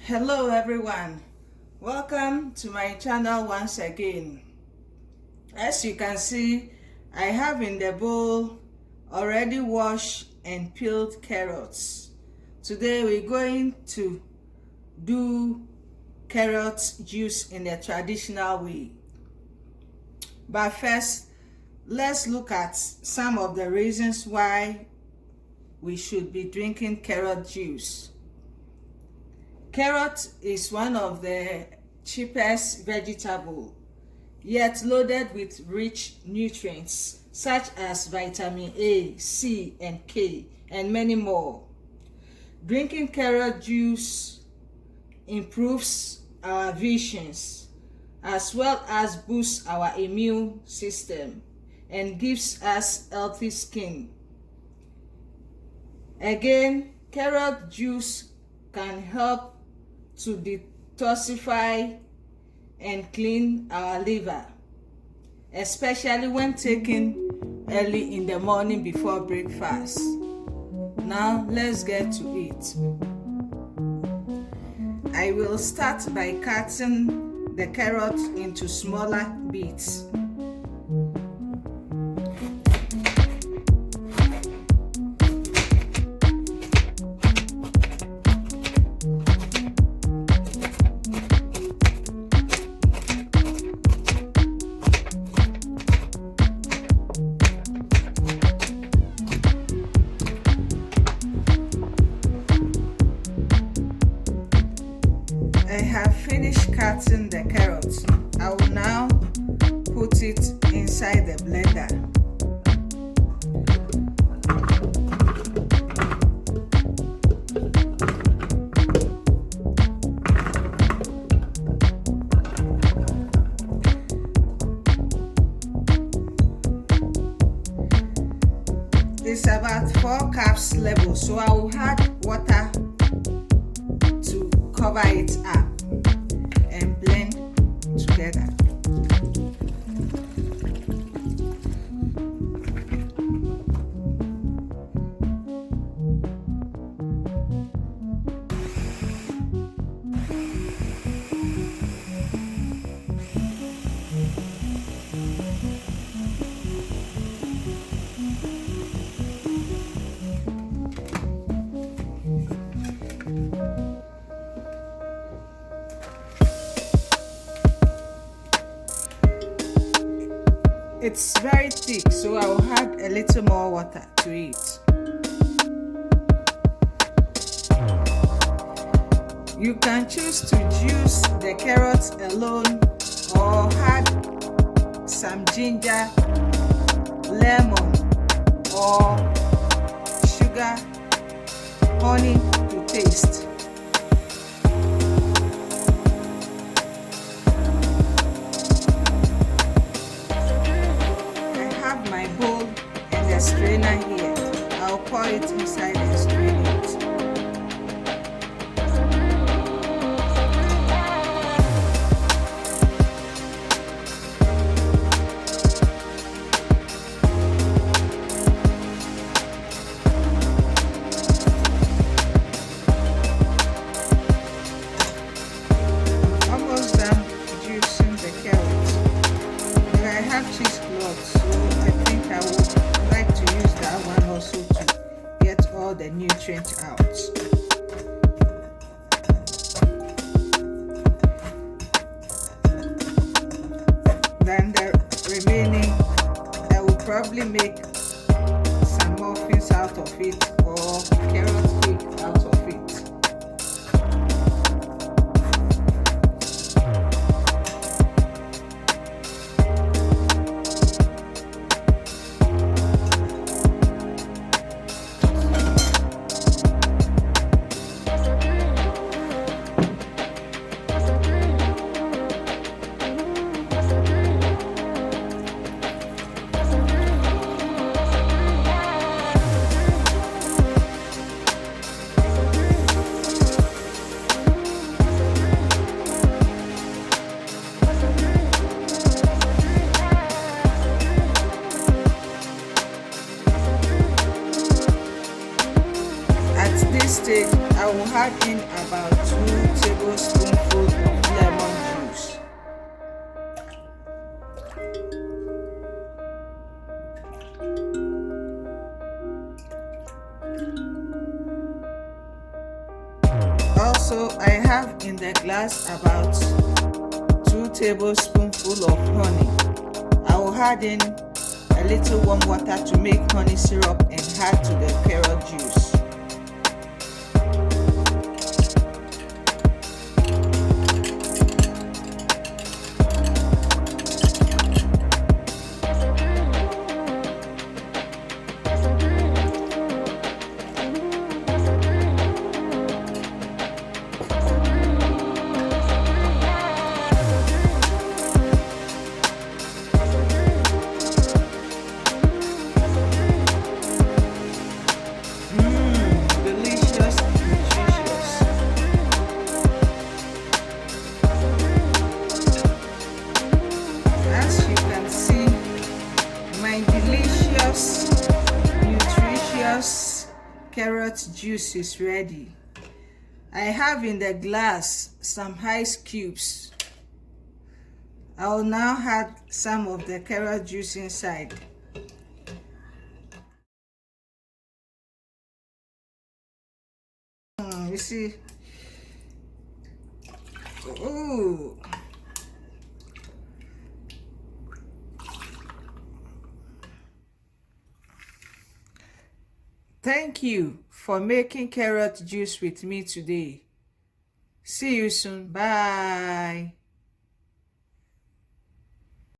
Hello everyone, welcome to my channel once again. As you can see, I have in the bowl already washed and peeled carrots. Today we're going to do carrot juice in a traditional way. But first, let's look at some of the reasons why we should be drinking carrot juice. Carrot is one of the cheapest vegetables, yet loaded with rich nutrients such as vitamin A, C, and K, and many more. Drinking carrot juice improves our visions as well as boosts our immune system and gives us healthy skin. Again, carrot juice can help to detoxify and clean our liver, especially when taken early in the morning before breakfast. Now let's get to it. I will start by cutting the carrot into smaller bits. I have finished cutting the carrots. I will now put it inside the blender. It's about 4 cups level, so I will add water to cover it up and blend together. It's very thick, so I will add a little more water to it. You can choose to juice the carrots alone or add some ginger, lemon, or sugar, honey to taste. My bowl and the strainer here. I'll pour it inside and strain it. Almost done juicing the carrots. And I have cheesecloth, so I think I would like to use that one also to get all the nutrients out. Then the remaining, I will probably make some muffins out of it or carrot cake out of it. stage, I will add in about 2 tablespoonfuls of lemon juice. Also, I have in the glass about 2 tablespoonfuls of honey. I will add in a little warm water to make honey syrup and add to the carrot juice. Delicious, nutritious. As you can see, my delicious, nutritious carrot juice is ready. I have in the glass some ice cubes. I will now add some of the carrot juice inside. You see, ooh, thank you for making carrot juice with me today. See you soon. Bye.